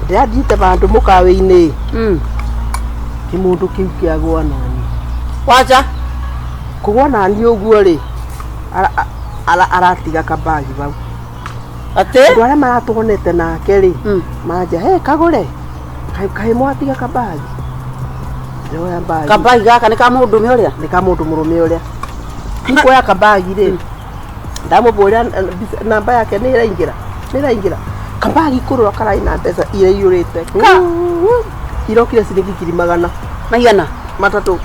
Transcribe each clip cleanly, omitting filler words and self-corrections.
ndiathiĩte bandũ mũkawa-inĩ kĩmũndũ kĩu kĩagwa nani wacha kũgwa nani ũguo rĩ aratiga kabagi bau ate andũ arĩa maratũgonete nake rĩ manja he kagũre kaĩ mwatiga kabagi nĩoya mbagi kabagi gaka nĩ ka mũndũme ũrĩa nĩ ka mũndũ mũrũme ũrĩa nĩkuoya kabagi rĩ ndamũbũrĩra namba yake nĩ ĩraingĩra kabagi kũrũra karai na mbeca iria iyũrĩte irokire ciringi ngiri magana matatũ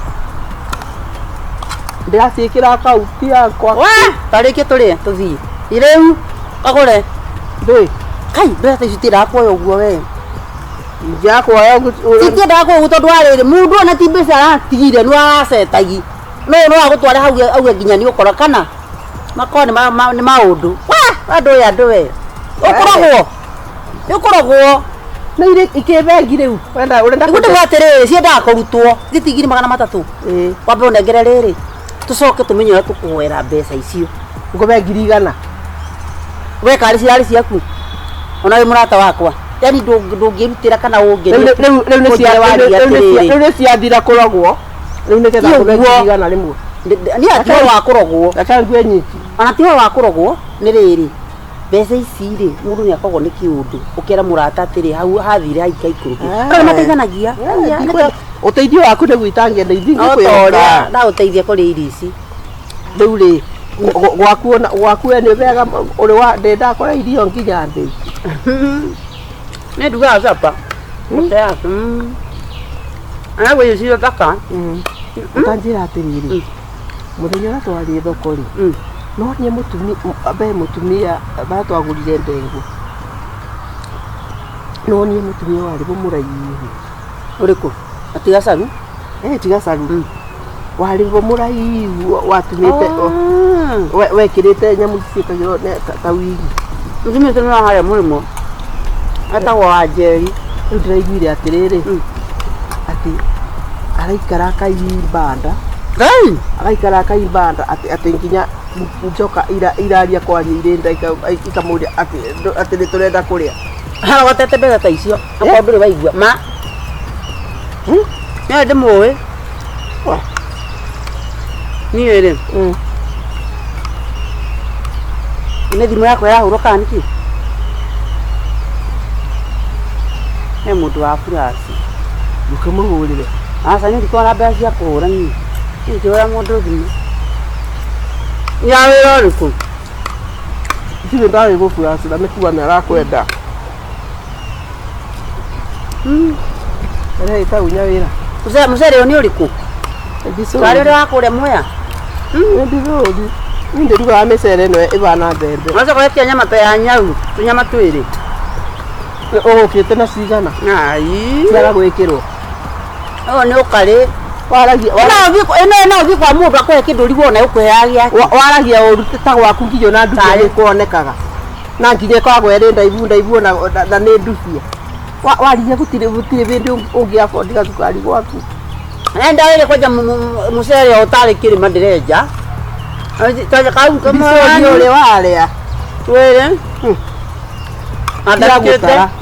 ndĩraciĩkĩra kauti yakwa tarĩkie tũrĩe tũthiĩ irĩu kagũre kai mbeca ici tirakuoya ũguo we njakuoya titiendaga kũguo tondũ warĩrĩ mũndũ ona ti mbeca aratigire nĩ aracetagi no agũtware hau auge nginya nĩ ũkora kana makoo nĩ maũndũ andũ ũyũ andũ we ũkoragwo na irĩ ikĩbengi rĩu ũrenda gũtũga atĩrĩrĩ ciendaga kũrutwo thitigiri 300 wambe ũnengere rĩrĩ tũcoke tũmenye ũrĩa tũkũhoera mbeca icio ngũbe ngiri 100 we karĩ cirarĩ ciaku ona wĩ mũrata wakwa yani ndũngĩrutĩra kana ũngĩ rĩu nĩ ciathira kũrogwo rĩu nĩgetha ngũbe ngiri 100 rĩmwe nĩ atiho wa kũrogwo akangue nyiki ona tiho wa kũrogwo nĩ rĩrĩ mbeca ici rĩ mũndũ nĩ akoragwo nĩ kĩũndũ ũkĩra mũrata atĩrĩ hau hathire haika ikũrũki kana mateithanagia ũteithio waku nĩ gwitangia ndeithio kwĩyoga ndaũteithia kũrĩa irio ici rĩu rĩ gwaku nĩ wega ũrĩ wa ndenda kũrĩa irio nginya ndĩ nĩ ndugaga capa anagwĩ icio thaka ũkanjĩra atĩrĩrĩ mũthenya ũrĩa twarĩ thoko rĩ no niĩ mũtumia batwagũrire ndengũ no niĩ mũtumia warĩ mũmũraihu ũrĩkũ atigacaru tigacaru warĩ mũmũraihu watumĩte wekĩrĩte nyamũ ciĩkagĩrwo ta wigi mũtumĩte nĩ harĩa mũrĩmo etagwo Wanjeri rĩu ndĩraiguire atĩrĩrĩ atĩ araikara akaibanda atĩ nginya njoka iraria kwaria irenda ikamũria atĩ nĩ tũrenda kũrĩa haragotete mbeca ta icio akorwo ndũrĩ waigua ma nĩyo ndĩmũĩ niĩ rĩ nĩ thimũ yakwa yahũrũka nĩkĩ he mũndũ wa burasi ndũkamũhũrĩre aca nĩ ndikona mbeca cia kũhũra niĩ ngĩhũra mũndũ thimũ ya wĩra ũrĩkũ ndirĩ ndarĩ gũburasi na nĩkuga nĩ arakwenda ĩta unya wĩra mũcere ũyũ nĩ ũrĩkũ warĩ ũrĩa wa kũrĩa Mwea ndĩrũthi niĩ ndĩrugaga mĩcere ĩno ĩbana mbembe ũcokoretie nyama ta ya nyau tũnyama twĩrĩ ũgũkĩte na cigana ciaga gwĩkĩrwo ũyũ nĩ ũkarĩ ĩno ũthiĩ kwa mũndũ akũhe kĩndũ ũrigwo ona ũkũheaga gĩake waragia ũru ta gwaku nginya na nduthi nĩ kuonekaga na nginya ĩkoragwo ĩrĩ ndaibu na nĩ nducia warigia gũtirĩ bĩndĩ ũngĩabondi gacukari gwaku ndawĩre kwanja mũcere ũtarĩ kĩrĩma ndĩrenja ũrĩa warĩa wĩrĩ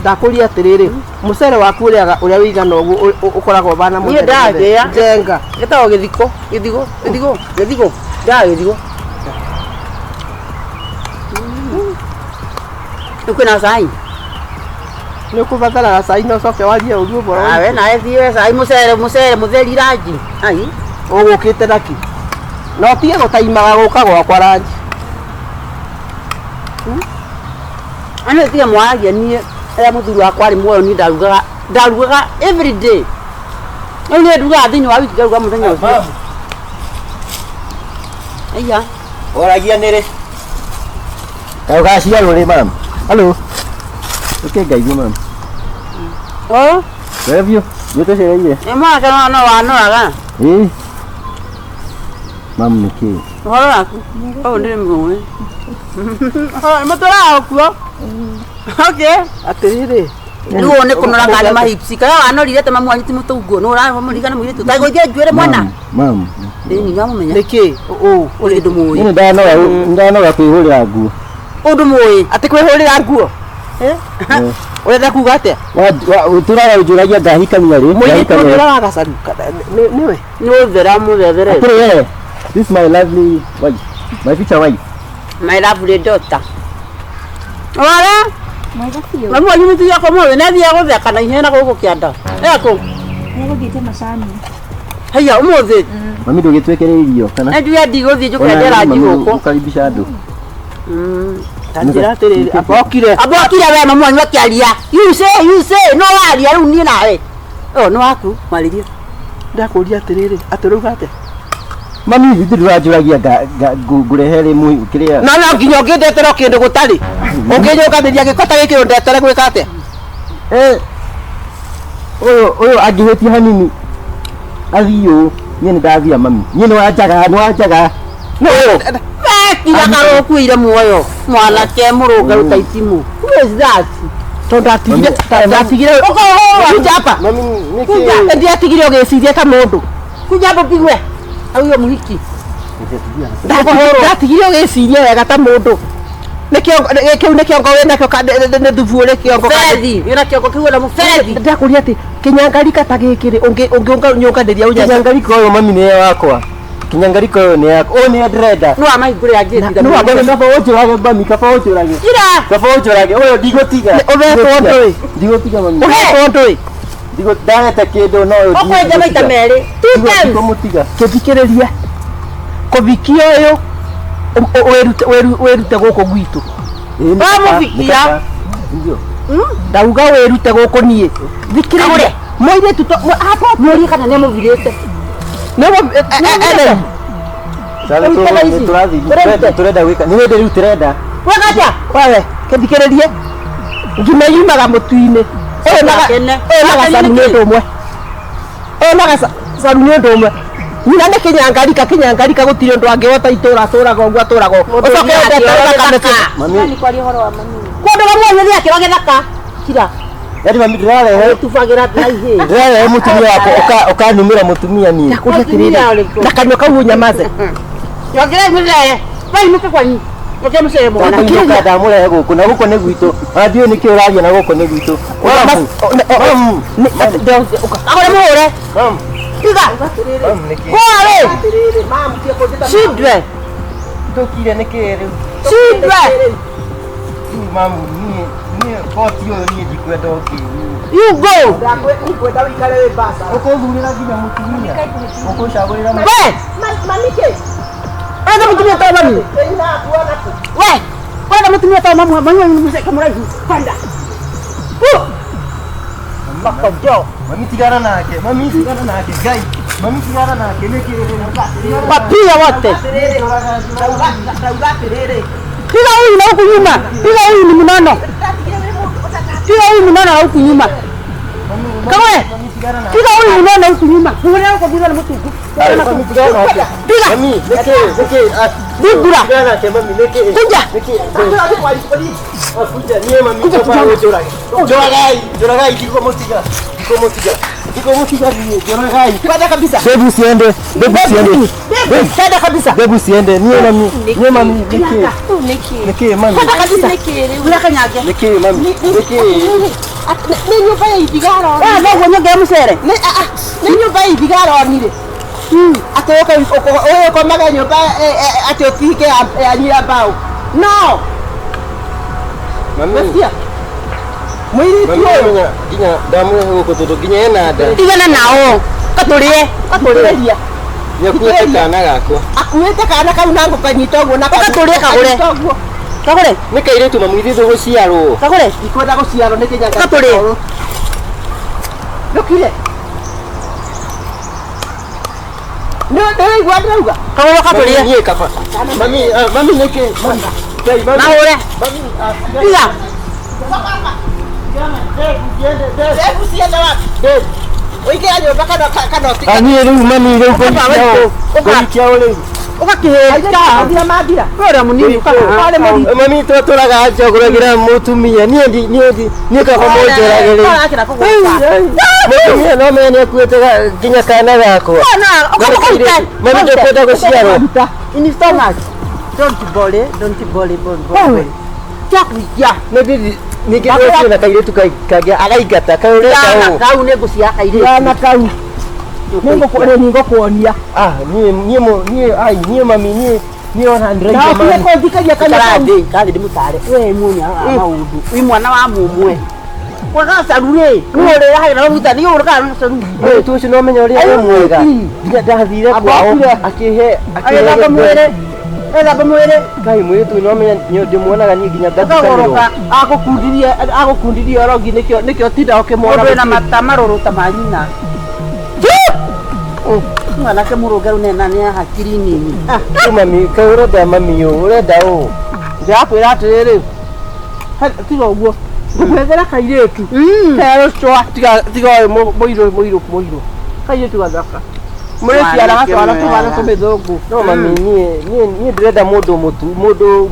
ndakũria atĩrĩrĩ mũcere waku ũrĩa wĩigana ũguo ũkoragwo bana njenga gĩtagwo gĩthigo ndaga gĩthigo kwĩna cai nĩ ũkũbataraga cai na ũcoke warie ũguo ũboro we nawe thiĩ cai mũcere mũtheri ranji ũgũkĩte naki no tige gũtaimaga gũka gwakwa ranji ana tiga mwaragia niĩ rĩrĩa mũthuri wakwa arĩ muoyo niĩ ndarugaga every day rĩu niĩ ndugaga thĩinĩ wa wiki ngaruga mũthenya ũcio aya oragia nĩrĩ ũgaciarwo rĩ mam halo ũkĩngaigua mam webio nĩtũcereire mwake no wanoraga mam nĩkĩ ũhoro waku ũyũ ndĩrĩ mũĩ mũtũraga kuo atĩrĩrĩ rĩu nĩ kũnora kana mahipsi kana wanorire te mamu anyiti mũtũnguo no ũramũririkana mũirĩtu tagũithia njuĩrĩ mwana nĩ ngamũmenya nĩkĩ ũrĩ ũndũ mũĩ ndanora kwĩhũrĩra nguo ũndũ mũĩ atĩ kwĩhũrĩra nguo Urenda kuga atia? Uturaga ujuragia ngahika mia ri. Muiritu urenda gacaruka. Niwe. Ni uthera muthethere. Atire. This is my lovely wife. My future wife. My lovely daughter. Ora? Mami wanyu mtu yako mwe na thia gutheka na ihena guku kianda. Eko. Nĩgũthiĩte macani. Haya umuthi. Mami ndũgĩtwekereirio kana. Na ndio ndi guthi njukendera njiguko. Ukaribisha andu. Tanjira atiriri abokire we mami wanyu akiaria. You say no waria riu nie nawe. No waku mariria. ndakuria atiriri aturuga atia? Mami ithu ndurajuragia ngurehere mu kiria. Na nginya ngindetera kindu gutari. Unginyokanĩria gĩkota gĩkĩ ndetere gwĩka atia? Uyu angĩhĩtia hanini athiũ niĩ nĩndathia mami. Niĩ nĩwanjaga. No. Kira karokuire muoyo. Mwanake mũrũngarũ ta itimu. Who is that? Ndatigire kuja hapa. Mami nĩkĩ? Ndiatigire ũgĩciria ta mũndũ. Kuja hapo pigwe. Au hiyo muhiki. Ndatigire ũgĩciria wega ta mũndũ. Kĩu nĩ kĩongo wĩnakĩo nĩ thubu ũrĩ kĩongo. Ferethi. Wĩna kĩongo kĩu na mũberethi. Ndakuria atĩ kĩnyangarika ta gĩkĩ ũngĩũnganĩria ũnyanya. Kinyangarika ũyũ mami nĩ wakwa. Kinyangarika ũyũ nĩ yakwa. Ũyũ nĩ ndĩrenda. No amahingũre angĩthiga. No agone kaba ũnjũrage mami, kaba ũnjũrage. Ira. Kaba ũnjũrage. Ũyũ ndigũtiga. Ũhetwo ndũĩ. Ndigũtiga mami. Ũhetwo ndũĩ. Ndagete kĩndũ no ũyũ. Ũkwenja maita merĩ. Two times. Mũtiga. Kĩthikĩrĩrie. Kũvikia ũyũ wĩrute gũkũ gwitũ. Wamũvikia. Ndio. Ndauga wĩrute gũkũ niĩ. Thikĩrĩrie. Mũirĩtu Mũri kana nĩ mũvirĩte. Sasa turenda gwĩka. Nĩ wende rĩu turenda. Wagaja. Wewe kĩthikĩrĩrie. Ngima yumaga mũtu-inĩ. Ũyũ na gacaru nĩ ũndũ ũmwe. Ũyũ na gacaru nĩ ũndũ ũmwe. Nyina nĩ kĩnyangarika gũtirĩ ũndũ angĩhota itũra atũraga ũguo atũraga. Ũcoke ũndete Mami. Kũndũ gamwe nĩ akĩro gĩthaka. Kira. Yaani mami ndĩrarehe. Tubagira ndaihe. Ndĩrarehe mũtumia wako ũkanumĩra mũtumia niĩ. Ndakuria atĩrĩrĩ. Na kanua kau ũnyamaze. Yongere mzee. Vai nuke kwanyu. Ngoja mseme bwana. Ndio ndamũrehe gũkũ na gũkũ nĩ gwitũ. Athiĩ nĩkĩ ũraria na gũkũ nĩ gwitũ. Akore muhore. Tiga. Kware. Shidwe. Tokire nĩkĩ rĩu. Shidwe. Mamu niĩ koti ũyũ niĩ ndikwenda ũkĩu. You go. Ndikwenda wikare wĩ basa. Ũkũthurĩra nginya mũtumia. Ũkũcagũrĩra We. Mamike. Ana mtumia toa mami. We. Wewe mtumia toa mami. Mami mseka mraihu. Panda. Makajo. Mami tigana nake. Mami tigana nake. Gai. Mami tigana nake. Nĩkĩ rĩu. Papia wote. Piga huyu na huku nyuma. Piga huyu ni mnono. Piga huyu mnono na huku nyuma. Kawe. Piga huyu mnono huku nyuma. Unaona huko bila mtu. Piga. Mami nĩkĩ. Bigura. Tigana nake mami nĩkĩ. Kuja. Kuja niĩ mami njoka ũnjũrage. Njũragai ndikomũtiga. Njũragai. Kwenda kabisa. Bebu siende. Kwenda kabisa. Bebu siende. Niĩ mami nĩkĩ mami. Kwenda kabisa. Unakanyage. Nĩkĩ mami. Nĩ nyũmba ya itigaro. No gonyege musere. Nĩ nyũmba ya itigaro nire. Atĩ ũkomaga nyũmba atĩ ũtige ya nyira mbao. No. Mami. Mũirĩtu ũyũ. Nginya ndamũrehe gũkũ tondũ nginya ena nda. Tigana nao. Katũrĩria. Nĩakuĩte kana gakwa. Akuĩte kana kau na ngũkanyita ũguo na Ũgatũrĩa kagũre. Kagũre. Nĩ kairĩtu mamu ithuĩ tũgũciarwo. Kagũre. Ndikwenda gũciarwo nĩ kĩnyanga. Katũrĩa. Ndũkire. Nĩwaigua ndĩrauga. Kagũre katũrĩa. Niĩ kaba. Mami nĩkĩ. Mami. Naũre. Tiga. Hebu siende wapi? Uingia nyũmba kana ũtige. Niĩ rĩu mami rĩu kũrikia rĩu. Ũgakĩhĩnja. Mathira mathira. Wĩra mũnini kana. Mami twatũraga njagũragĩra mũtumia niĩ kaba mũnjũrage rĩu. Mũtumia no menya nĩakuĩte nginya kana gakwa. Mami ndĩkwenda gũciarwo. In stomach. Don't worry. Chakuikia. Ningĩ rũciũ na kairĩtu kangĩ againgata kaurĩte kau nĩ ngũcia kairĩtu Yana kau. Nĩngũkuonia. niĩ mami niĩ ona ndĩraigua mami. Na kũthikaria kana kathi ndĩmũtare we munya wa maũndũ wĩ mwana wa mũmwe kwaga caru rĩ nĩũrĩrahĩra ruta nĩũrĩkaga na caru Mũirĩtu ũcio no menya ũrĩa arĩ mwega. Nginya ndathire kwao akĩhe agĩthamba mwĩrĩ ethamba mwĩrĩ Ngai mũirĩtu no menya ndĩmuonaga niĩ nginya ngathikanĩrwo. agũkundirie orogi nĩkĩo tinda ũkĩmwona mũndũ wĩna mata marũrũ ta ma nyina mwanake mũrũngarũ nena nĩ hakiri nini Mami kaĩ ũrenda mami ũrenda ũ ndĩrakwĩra atĩrĩrĩ tiga ũguo ngũkwethera kairĩtu herũcwa tiga mũirũ kairĩtu gathaka mũrĩciaraga twana tũbana tũmĩthũngũ. no mami niĩ ndĩrenda mũndũ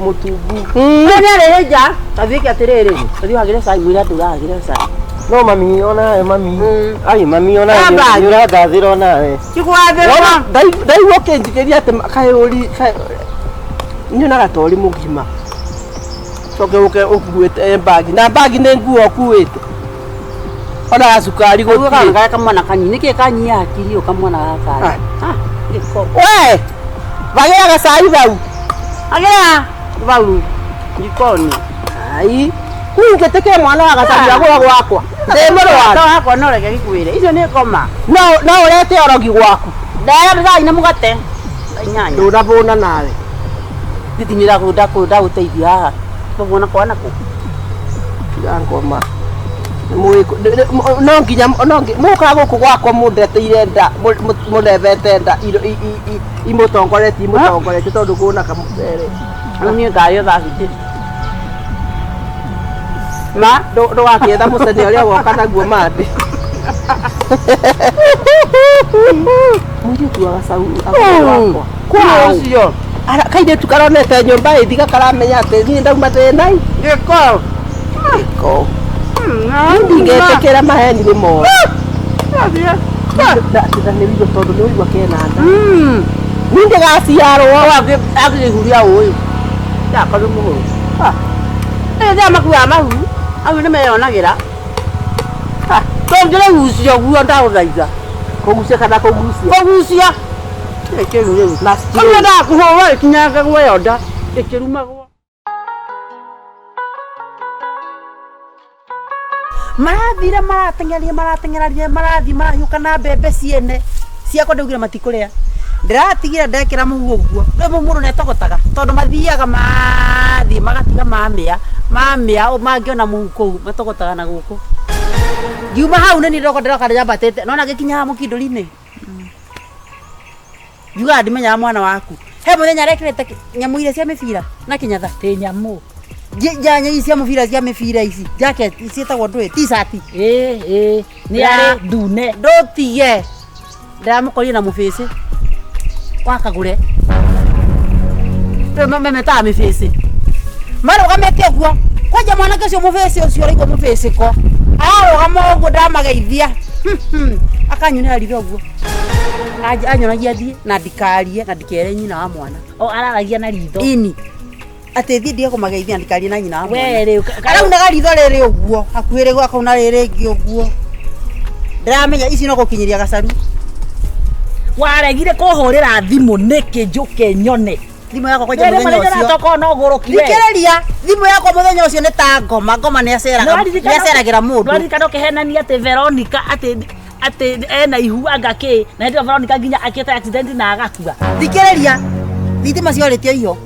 mũtungu. nĩ arĩrĩ nja gathiĩke atĩrĩrĩ gathiĩ wagĩre cai mwĩra ndũragĩre cai no mami onawe mami ai mami onawe nĩ ũrandathĩra onawe kĩgwathĩrwo ndaigua ũkĩnjigĩria atĩ kaĩũri nyonaga ta ũrĩ mũgima coke ũke ũkuĩte mbagi na mbagi nĩ nguo ũkuĩte ona gacukari gũtirĩ gaka kamwana kanini nĩkĩĩ kanyia hakiri ũkamwana gaka we bagĩra gacai bau agĩra bau jikoni ai kungĩtĩkĩra mwana wa gacai agũra gwakwa ndĩ mũrwaru wakwa no reke gĩkuĩre icio nĩ ngoma no ũrete orogi gwaku ndaya cai na mũgate inyanya ndũnabũna nawe nditinĩra ndagũteithia haha tũguona kwana kũ tiga ngoma no nginya mũkaga gũkũ gwakwa mũndeteire nda mũrebete nda imũtongoretie tondũ kuona kamũcere niĩ ngayo thaa cingĩ ma ndũgakĩetha mũcene ũrĩa woka naguo mande mũirĩtu wa gacaũ wakwa kwao ũcio kairĩtu karonete nyũmba ĩthiga karamenya atĩ niĩ ndauma ndĩnai gĩko ndingĩtĩkĩra maheni nĩ moru nĩ wĩigue tondũ nĩ ũigua kena nda niĩ ndĩgaciarwo akĩhuria ũyũ ndakorwo mũhũru ĩthĩa makuaga mahu au nĩ meyonagĩra tongĩre gucia guo ndagũthaitha kũgucia kana kũgucia kĩu rĩu kamwe ndakũhũra ĩkinyange guoyo nda ĩkĩrumagwo marathire marateng'eraria marathiĩ marahiũka na mbembe ciene ciakwa ndaugire matikũrĩa ndĩratigire ndekĩra mũhu ũguo rĩu mũndũ nĩetogotaga tondũ mathiaga mathiĩ magatiga mamĩa mangĩona mũhu kũu matogotaga na gũkũ ngiuma hau nĩ nĩndoka ndĩroka ndĩrambatĩte nona gĩkinya haha mũkindũri-inĩ njugaga ndimenyaga mwana waku he mũthenya arekĩrĩte nyamũ iria cia mĩbira na kĩnyatha tĩ nyamũ njanya ici cia mũbira cia mĩbira ici jacket ciĩtagwo ndũĩ t-shirt nĩ arĩ ndune ndũtige ndĩramũkorire na mũbĩcĩ wakagũre memetaga mĩbĩcĩ marũgamĩte ũguo kwanja mwanake ũcio mũbĩcĩ ũcio ũraigua mũbĩcĩ ko ararũgama ũguo ndamageithia akanyonera ritho ũguo anyonagia thiĩ na ndikarie na ndikere nyina wa mwana araragia na ritho ini atĩ thiĩ ndige kũmageithia ndikarie na nyina wa mwana araunaga ritho rĩrĩ ũguo hakuhĩ rĩguo akauna rĩrĩ ĩngĩ ũguo ndĩramenya ici no gũkinyĩria gacaru waregire kũhũrĩra thimũ nĩkĩ njũke nyone thimũ yakwa kwanja mũthenya ũcio thikĩrĩria thimũ yakwa mũthenya ũcio nĩ ta ngoma nĩaceragĩra mũndũ ndwaririkana ũkĩhenania atĩ Veronica atĩ ena ihu anga kĩ na hĩndĩ ĩyo Veronica nginya akĩte accident na agakua thikĩrĩria thitima ciorĩtio iho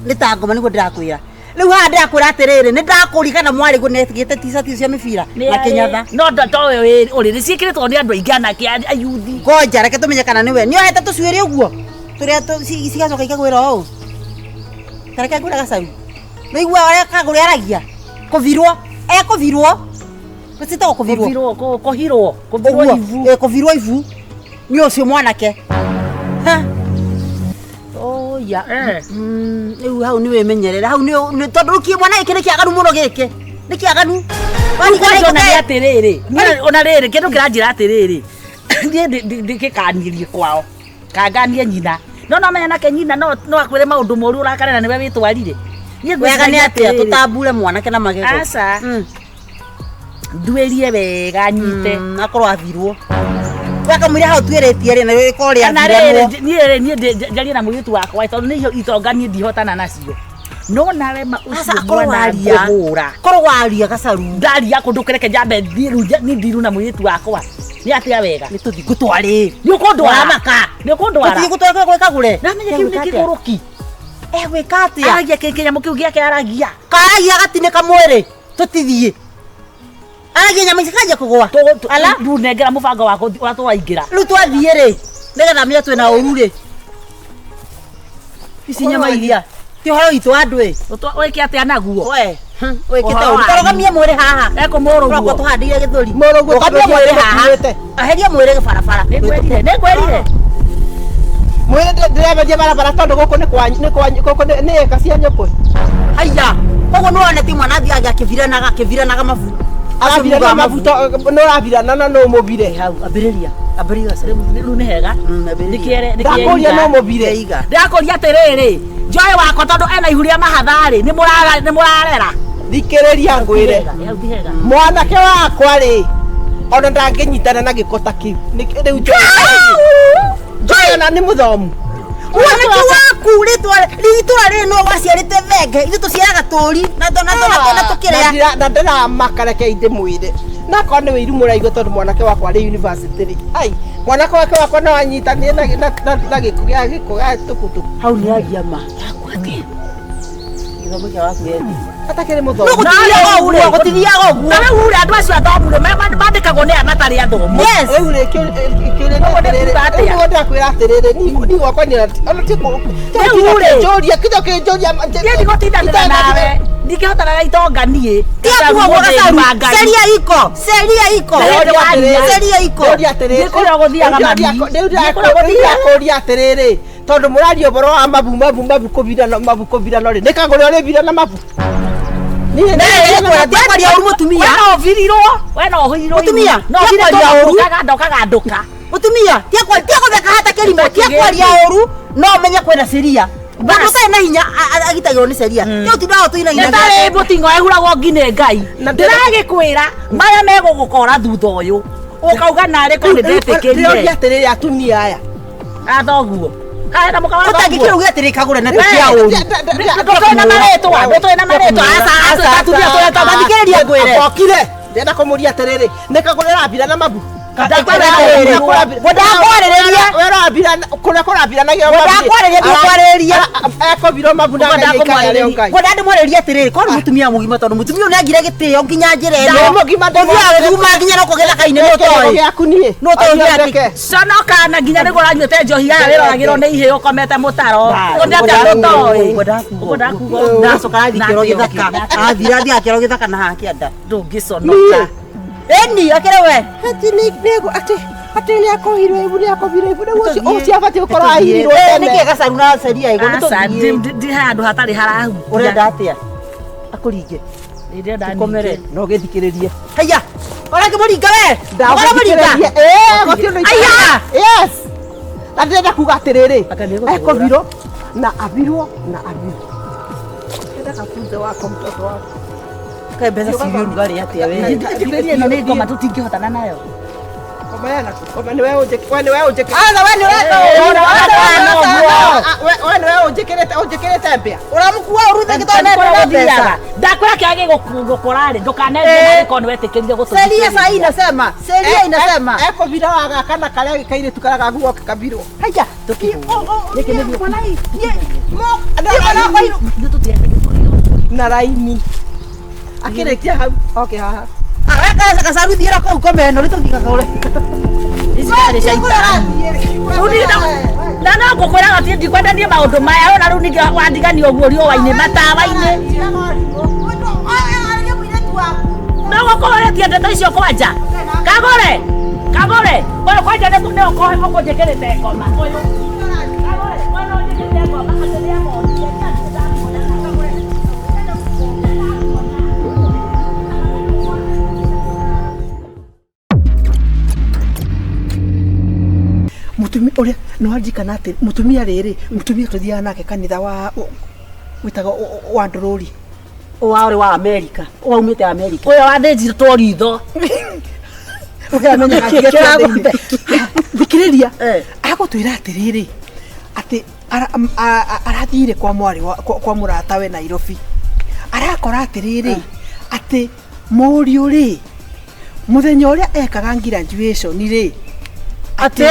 nĩ ta ngoma nĩguo ndĩrakwĩra rĩu haha ndĩrakwĩra atĩrĩrĩ nĩ ndakũrigana mwarĩ gũnetigĩte t-shirt cia mĩbira na kĩnyatha no towe ũrĩ ciĩkĩrĩtwo nĩ andũ aingĩ anake ayuthi ngoja reke tũmenye kana nĩwe nĩohete tũcuĩrĩ ũguo tũrĩa cigacoka ikagwĩra ũũ tareke ngwĩra gacaru nĩigua ũrĩa kagũrĩ aragia kũvirwo ekũvirwo gũcitagwo kũvirwo ivu nĩ ũcio mwanake oya rĩu hau nĩwĩmenyerere hau tondũ rũkie mwana gĩkĩ nĩ kĩaganu mũno gĩkĩ nĩ kĩaganu atĩrĩrĩ ona rĩrĩ kĩndũ kĩranjĩra atĩrĩrĩ niĩ ndĩkĩkanirie kwao kanganie nyina no menya nake nyina no akwĩre maũndũ moru ũrakare na nĩwe wĩtwarire Wega nĩ atĩa tutambure mwanake na magego. Aca. Nduĩrie wega nyite. Akorwo athirwo. Weka mwire hau twĩrĩtie rĩ na wĩko rĩa athirwo. Niĩ njarie na mũirĩtu wakwa tondũ nĩ itonganie ndihotana nacio. No nawe ma ucio mwana ngũhũra. Korwo waria gacaru. Ndaria kũndũkereke njambe ni ndiru na mũirĩtu wakwa. Nĩ atĩa wega. Nĩ tũthi gũtwarĩ. Nĩ ũkũndwara maka. Nĩ ũkũndwara. Tũthi gũtwara gwĩka gũre. Na menye kiu nĩ kĩgũrũki. Gwĩka atĩa? Aragia kĩnyamũ kĩu gĩake aragia. Karagia gatinĩka mwĩrĩ. Tũtithie. Aragia nyamũ ici kũgũa. Ala ndu nengera mũbango wako watwaingĩra. Rĩu twathiĩ rĩ. Nĩgetha menye twĩna ũru rĩ. Ici nyama iria. Ti ũhoro witũ andũ ĩ. Wĩke atĩa naguo? We. Wĩkĩte ũru. Tũrogamie mwĩrĩ haha. Mũrũguo. Tũhandire gĩthũri. Mũrũguo mwĩrĩ haha. Aheria mwĩrĩ barabara. Nĩngwĩrire. Mwĩrĩ ndĩremeria barabara tondũ gũkũ nĩ eka cia nyũkũ. Haiya. Koguo nĩ wona ti mwana athiaga akĩviranaga mabu. Aravirana mabuto no aravirana na no mobire. Hau ambĩrĩria. Rĩu nĩ hega. Nĩkĩere. Ndakoria no mobire. Ndakoria atĩrĩrĩ. Njoe wakwa tondũ ena ihu rĩa mahatharĩ nĩ mũrarera. Thikĩrĩria ngwĩre. Mwanake wakwa rĩ. Ona ndangĩnyitana na gĩkota kĩu. Rĩu Njoe na nĩ mũthomu. Mwanake waku rĩtwa rĩ no waciarĩte thenge. Ithuĩ tũciaraga tũri na tũkĩrĩa. Na ndĩramaka reke ndĩmwĩre. Na korwo nĩ wĩiru mũraigua tondũ mwanake wakwa arĩ university rĩ. Ai, mwanake wakwa no anyitanire na gĩko gĩa tũkutuku. Hau nĩ aria ma. Gĩthomo kĩa waku yendi. Atakĩrĩ mũthomu. Gũtithiaga ũguo. Na rĩu rĩ andũ acio athomure mandĩkagwo nĩ matarĩ athomu. Rĩu rĩ kĩũria ndakwĩra atĩrĩrĩ niĩ wakwa nĩ njũria kĩndo kĩnjũria. Niĩ ndigũtindanĩra nawe. Ndingĩhotana na itonga niĩ. Seria iko. Ndĩkũrĩa gũthiaga mami. Ndĩkũria atĩrĩrĩ tondũ mũraria ũboro wa mabu kũvirana rĩ. Nĩkagũrĩa ũrĩ virana mabu. Ndiakwaria ũru mũtumia. Wena ũhirirwo. Mũtumia. Ndiakwaria ũru. Ndokaga. Mũtumia. Ndiakũtheka hata kĩrimo. Ndiakwaria ũru. No menye kwĩna seria. Bado sai na hinya agitagirwo ni seria. Yo tindaga tuina hinya. Ndare butingo ehuragwo ngine ngai. Ndiragikwira maya megugukora thutha uyu. Ukauga nare ko ndetĩkĩrire. Ndio atĩrĩrĩ atumia aya. Athoguo. Haya na mukawa. Ũtangĩkĩra uge atĩrĩ kagũre na tũkia ũru. Ndũkena marĩtwa. Asa atumia tũreta mathikĩrĩria ngwĩre. Okire. Ndenda kũmũria atĩrĩrĩ. Nĩkagũrĩra mbira na mabu. Ndakwarĩrĩria. Ekobiro mabu na ngai. Ndamwarĩria atĩrĩrĩ korwo mũtumia mũgima tondũ mũtumia ũyũ nĩagire gĩtĩo nginya njĩra ĩno. Ũthiaga nginya no kũgethaka-inĩ no toĩ. No toĩ. Conoka na nginya nĩguo ũranyuĩte njohi ya wĩroragĩrwo nĩ ihĩ ũkomete mũtaro. Ũndĩatĩa nũtoĩ. Ndacoka athikĩrwo gĩthaka. Athira akĩrwo gĩthaka na hakĩanda. Ndũngĩconoka. Eni akĩrĩ we. Ati nĩ akohirwo ibu nĩ akohirwo ibu nĩguo ũcio abatiĩ gũkorwo ahirwo tene. Nĩkĩĩ gacaru na seria igũ nĩtũthiĩ. Ndi handũ hatarĩ harahu. Ũrenda atĩa? Akũringe. Komere no gĩthikĩrĩrie. Haya. Ũrakĩmũringa we. Ndagũthikĩrĩrie. Aya. Yes. Na ndĩrenda kuga atĩrĩrĩ. Ekobiro na abirwo. Ndĩrenda kafunze wako mtoto wako. Kae mbeca cigĩũru gari atĩa we. Ndĩrĩ ĩno nĩ ngoma tũtingĩhotana nayo. Koma niwe ũnjĩkĩrĩte. Ũnjĩkĩrĩte mbĩa. Ũramũkua ũruthe gĩtonete mbeca. Ndakwĩra kĩage gũkũra rĩ ndũkanenje ko nĩ wetĩkĩrire gũtũthikĩrĩria. Seria sasa inasema. Seria inasema. Ekobira waga kana karĩa kairĩtu karĩa gaguo kabirwo. Haya. Na raini. Akĩrĩkia hau. Okay haha. Araka gacaru thiĩra kũu komeno nĩtũthiĩ kagũre. Na no ngũkwĩraga atĩ ndikwendania maũndũ maya ona rĩu ningĩ wandigania ũguo riũa-inĩ matawa-inĩ. No gũkũrĩtie ndeto icio kwanja. Kagũre. Ũyũ kwanja nĩ ũkũnjĩkĩrĩte ngoma. Ũyũ. Kagũre. Mwana ũnjĩkĩrĩte ngoma akĩrĩa mondi. Mutumia ũrĩa no anjikana atĩ mutumia rĩrĩ mutumia tũthiaga nake kanitha wa witago wa ndorori Oare wa America. Oumite America. Oya wa digital ritho. Ukamenya thikiriria agutwira atiriri ati arathire kwa mwari kwa murata we Nairobi arakora atiriri ati muri uri muthenya uria ekaga graduation ri ati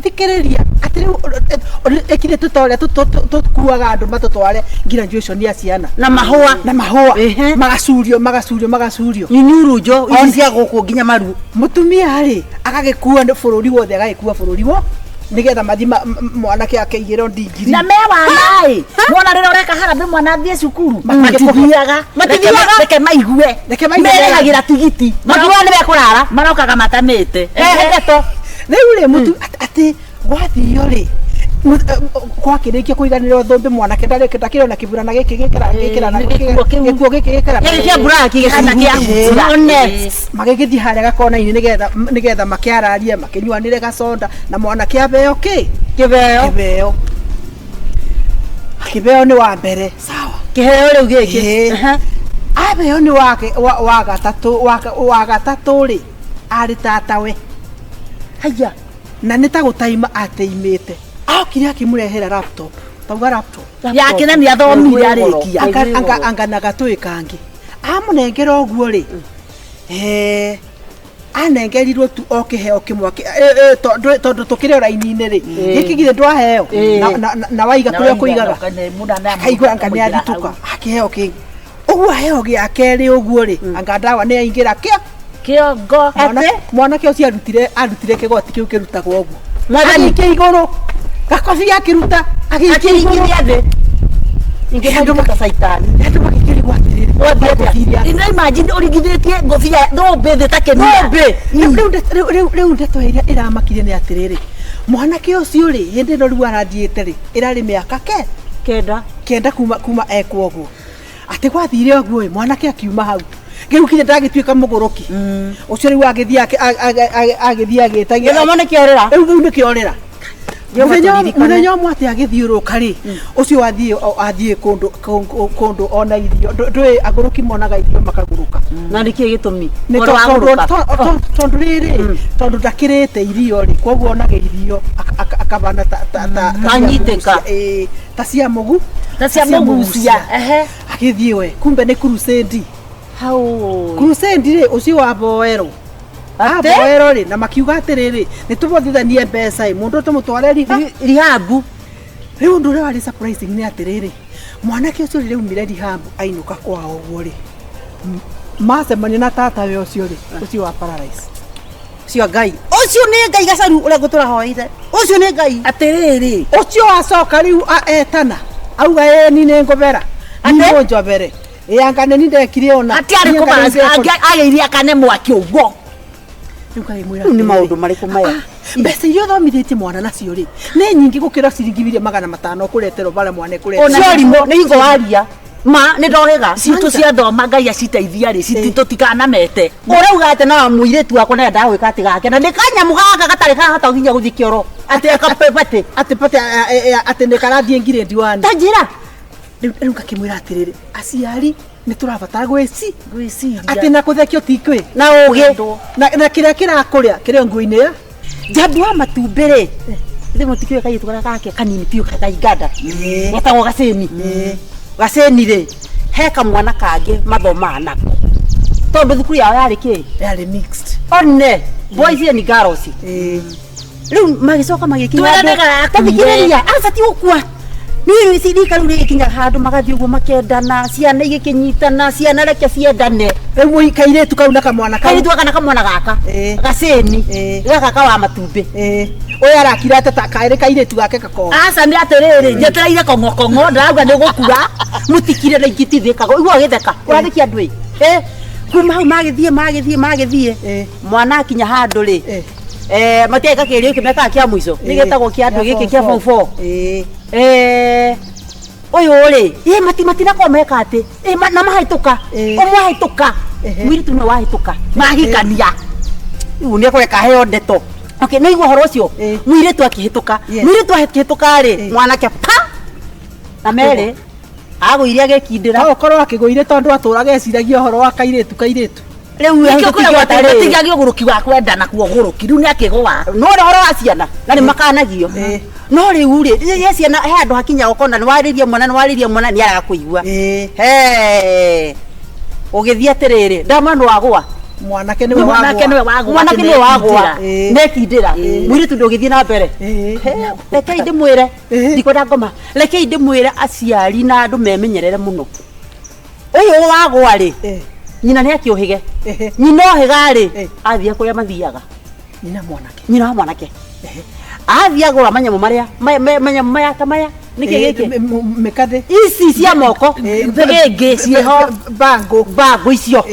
thikiriria ati ekire tutoria tukuaga andu matutware graduation ya ciana na mahua magacurio nyunyurujo isia guku nginya maru mutumia ri agagikua bururi wothe agagikua bururi wo nigetha mathima mwanake akeigiro ndingiri na mewa nai mwana rero reka harambe mwana thie cukuru matithiaga reke maigue meragira tigiti magiwa ni bekurara marokaga matamite eheto riu ri mutu ati gwathio ri gwakirikia kuiganira thombe mwanake ndareketa kirona kiburana giki gikira na gikuo giki gikira kia buraki gikana kia honest magigithi haria gakona ini nigetha makiararia makinyuanire gaconda na mwanake abeo kibeo ni wa mbere sawa kiheo riu giki abeo ni wa gatatu ri ari tatawe haya na nitagutaima ateimite akire akimurehera laptop tauga laptop yake na ni athomire arikia anga na gatui kangi amunengera oguo ri anengerirwo tu okiheo kimwe tondu tukire raini-ini ri giki githe ndwaheo na waiga kuria kuigaga kaigua anga ni athituka akiheo kingi uguo heo giake ri uguo ri anga ndawa ni aingira kiongo ate mwanake ucio arutire kigoti kiu kirutagwo uguo mwathani iguru gakobi akiruta akiingiria thi ingi mundu mutasaitani ndu makikiri gwatiriri ina imagine origithitie ngofia thombe thi takenia riu ndeto iramakire ni atiriri mwanake ucio ri hindi no riu arathiite ri irari miaka kenda kuma ekwo uguo ati gwathire uguo mwanake akiuma hau ngirukire ndagituika muguruki ucio riu agithia agitagia githomo ni kiorera riu ni kiorera muthenya umwe ati agithiuruka ri ucio athie kundu ona irio ndui aguruki monaga irio makaguruka na niki gitumi tondu riri tondu ndakirite irio ri koguo onaga irio akabana anyiteka ta cia mugu cia agithie we kumbe ni crusade crusade ri ucio wa boero aboero ri na makiuga atiriri nitubothithanie mbeca mundu tumutware rihabu riu ndu wari surprising ni atiriri mwanake ucio ri umire rihabu ainuka kwao uguo ri macemania na tata we ucio ri ucio wa paradise ucio ngai ucio ni ngai gacaru uria gutura hoire ucio ni ngai atiriri ucio acoka riu etana auga ni ngobera ni njobere anga ni ndekire ona ati ari kubaza ageiri akane mwaki ugo ni maundu mariku maya mbeca irio thomithitie mwana nacio ri ni nyingi gukira ciringi 500 kureterwo bare mwana kureterwo ciorimo ni ingo aria ma ni ndohega citu cia thoma ngai aciteithia ri cititutikana mete urauga ate na muiretu wako na ndagwika ati gake na nikanyamu gaka gatari kahota nginya guthi kioro ati akapepate ati ni karathie ngiredi wani tajira riu kakimwira atiriri aciari ni turabatara gwiciria ati na kuthekio tikwe na ugi na kiria kirakuria kiria nguini ya jambu wa matumbere ndimo tikwe kai tukara kake kanini piu kataigada getago gaceni ri heka mwana kage mathoma nako tondu thukuru yao yari mixed one boys and girls riu magicoka magikinya tathikiriria asa ti ukua ni sidika ruri ikinya handu magathi uguo makendana ciana igikinyitana ciana reke ciendane riu kairetu kauna kamwana kairetu kana kamwana gaka gaceni gaka kawa matumbe oya arakira tata kaire kairetu gake kako asa ni atiriri njetereire kongo ndauga ni gukura mutikire na ingitithikaga igua githeka urarikia ndui kuma hau magithie mwana akinya handu ri matiaika kirio kimeka kia mwiso nigetagwo kia andu giki kia fofo uyu ri matina komeka ati na mahituka umwahituka mwiritu no wahituka magikania iu ni kweka heo ndeto okay no igwa horo ucio mwiritu akihituka mwiritu akihituka ri mwanake pa na mere agũire agĩkindĩra no korwo akĩgũire tondũ atũraga eciragia ũhoro wa kairĩtu rĩu tigiagio gũrũki wa kwenda na kuo gũrũki rĩu nĩ akĩgũa no ũhoro wa ciana na nĩ makanagio no rĩu rĩ ciana he andũ hakinya ũkona nĩ warĩria mwana nĩ araga kũigua ũgĩthiĩ atĩrĩrĩ ndamano wagũa mwanake nĩwe wagũa nekindĩra mũirĩtu ndũgĩthiĩ na mbere rekei ndĩmwĩre ndikwenda ngoma rekei ndĩmwĩre aciari na andũ memenyerere mũno ũyũ wagũa rĩ nyina nĩ akĩũhĩge nyina ũhĩga rĩ athiĩ kũrĩa mathiaga nyina wa mwanake athiĩ agũra manyamũ marĩa maya ta maya nĩkĩ gĩkĩ mĩkathĩ ici cia moko thĩgĩngĩ ciĩho mbangũ icio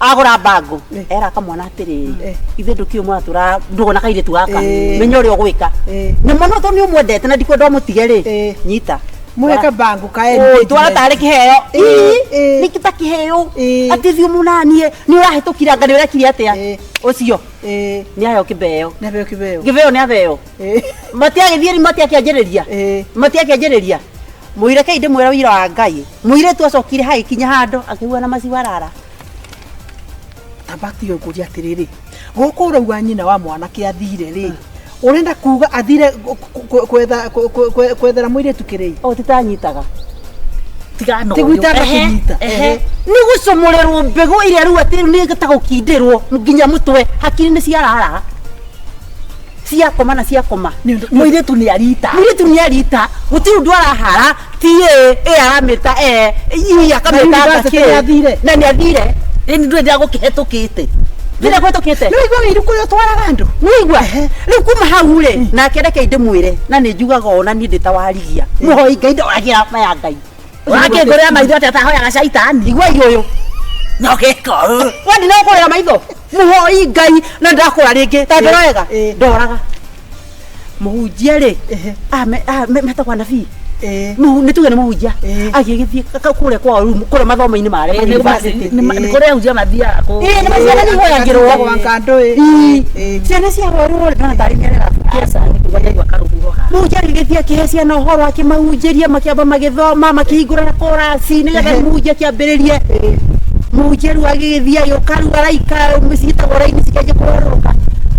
agũra mbangũ era kamwana atĩrĩrĩ ithe ndũkĩũ mwatura ndũgona kairĩtu gaka menya ũrĩa ũgwĩka nĩ mũno tondũ nĩ ũmwendete na ndikwenda ũmũtige rĩ nyita mweka mbangũ kae twara tarĩ kĩheo nĩ kita kĩheo atĩ thiũ mũnanie nĩ ũrahĩtũkira anga nĩ ũrekire atĩa ũcio nĩ ayo kĩbeo nĩ abeo matiakĩanjĩrĩria mũire kei ndĩmwĩra wĩra wa Ngai mũirĩtu acokire hagĩkinya handũ akĩigua na maciwarara tabati ũkũria atĩrĩrĩ gũkũ ũrauga nyina wa mwanake athire rĩ urenda kuga athire kwethera mũirĩtu kĩrĩi titanyitaga tigwitaga kĩnyita nĩ gũcomorerwo mbegũ iria rĩu atĩ nĩ gĩtagũkindĩrwo nginya mũtwe hakiri nĩ ciarara ciakoma na ciakoma mũirĩtu nĩ arita gũtirĩ ũndũ arahara ti aramĩta akamĩta na nĩ athire ni ndwenda gũkĩhetũkĩte ndwenda gwĩtũkĩte nĩ igua iruko yo twaraga andũ nĩ igua rĩu kuma hau rĩ nake reke ndĩmwĩre na nĩ njugaga ona niĩ ndĩtawarigia mũhoi Ngai ndoragira maya Ngai wakĩngũrĩra maitho atĩ atahoyaga caitani igua iũyũ nokeka wandi no kũrĩra maitho mũhoi Ngai na ndakũra rĩngĩ ta ndorega ndoraga mũhunjia rĩ metagwa nabii nĩ tuge nĩ mũhunjia agĩgĩthiĩ kũrĩa kwa kũrĩa mathomo-inĩ mare kũrĩa hunjia mathiaga nĩ maciana nĩ ihoyagĩrwo ciana ciahorwo rĩ kana tarĩ mĩerera mũhunjia agĩgĩthiĩ akĩhe ciana ũhoro akĩmahunjĩria makĩamba magĩthoma makĩhingũra korasi nĩgetha mũhunjia akĩambĩrĩrie mũhunjia rĩu agĩgĩthiĩ agĩũka rĩu araika cigĩtagwo raini cikĩanjia kũrorũka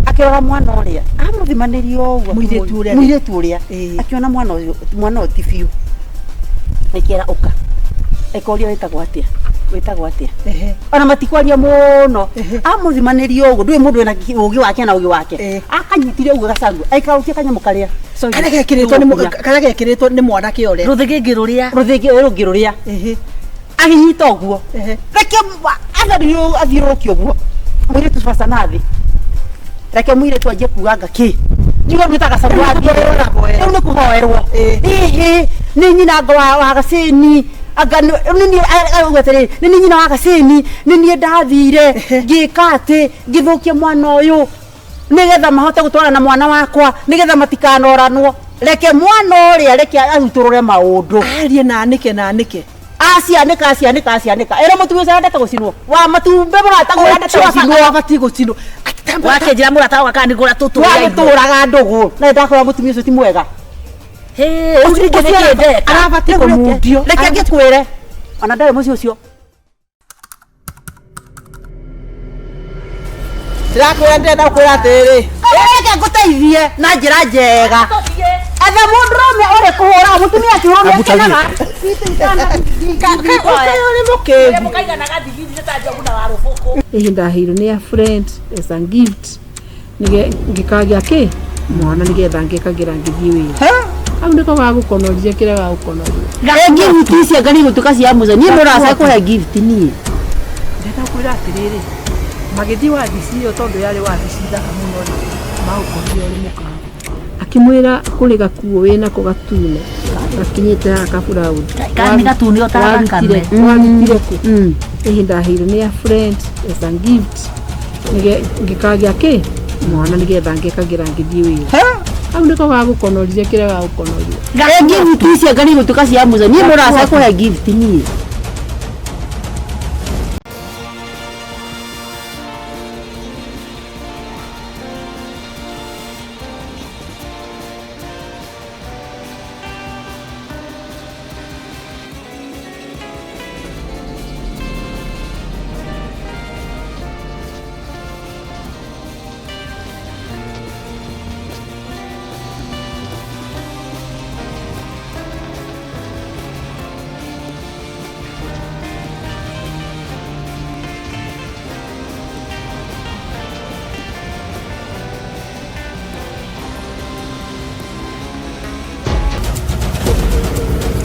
akĩrora mwana ũrĩa amũthimanĩrio ũguo mũirĩtu ũrĩa akĩona mwana ũyũ ti biũ akĩera ũka ekoria wĩtagwo atĩa ona matikwaria mũno amũthimanĩrio ũguo ndũĩ mũndũ ena ũgĩ wake na ũgĩ wake akanyitire ũguo gacangu aikarũkia kanyamũ karĩa karĩa gekĩrĩtwo nĩ mwanake ũrĩa rũthĩngĩ rũrĩa agĩnyita ũguo reke athiũrũrũkia ũguo mũirĩtu basa nathĩ reke mũirĩtu anjie kuanga kĩ nĩguo gwĩtaga camuathi rĩu nĩ kũhoerwo nĩ nyina wa gacĩni anga nĩ nyina wa gacĩni nĩ niĩ ndathire ngĩka atĩ ngĩthũkia mwana ũyũ nĩgetha mahote gũtwara na mwana wakwa nĩgetha matikanoranwo reke mwana ũrĩa reke arutũrũre maũndũ arie na anĩke acianĩka ĩra mũtumia ũcio arendete gũcinwo wa matumbĩ mũratagwo arendete abatiĩ gũcinwo wakĩnjĩra mũrata wakwa nĩ gũra tũtũraga ndũgũ na ndakora mũtumia ũcio ti mwega arabatiĩ kũmundio reke ngĩkwĩre ona ndarĩ mũciĩ ũcio ndĩrakwĩra ndĩrenda gũkwĩra atĩrĩrĩ reke ngũteithie na njĩra njega etha mũndũrũme ũrĩ kũhũra mũtumia akĩhũra nĩakenaga ihinda hiru nĩ a friend as a gift ngĩkagĩa kĩ mwana nĩgetha ngĩkagĩra ngĩthiĩ wĩra hau nĩko gagũkonoria kĩrĩa gagũkonoria gift icio ngari gũtuĩka cia mũca niĩ mũraca kũhe gift niĩ ndĩrenda kwĩra atĩrĩrĩ magĩthiĩ wabici ĩyo tondũ yarĩ wabici thaka mũno magũkorire ũrĩ mũkawa akĩmwĩra kũrĩ gakuo wĩnako gatune gakinyĩte haha kaburaũni warutire kũ ihinda hiru nĩ a friend as a gift ngĩkagĩa kĩ mwana nĩgetha ngĩkagĩra ngĩthiĩ wĩra hau nĩko gagũkonoria kĩrĩa gagũkonoria gift icio ngari gũtuĩka cia mũca niĩ mũraca kũhe gift niĩ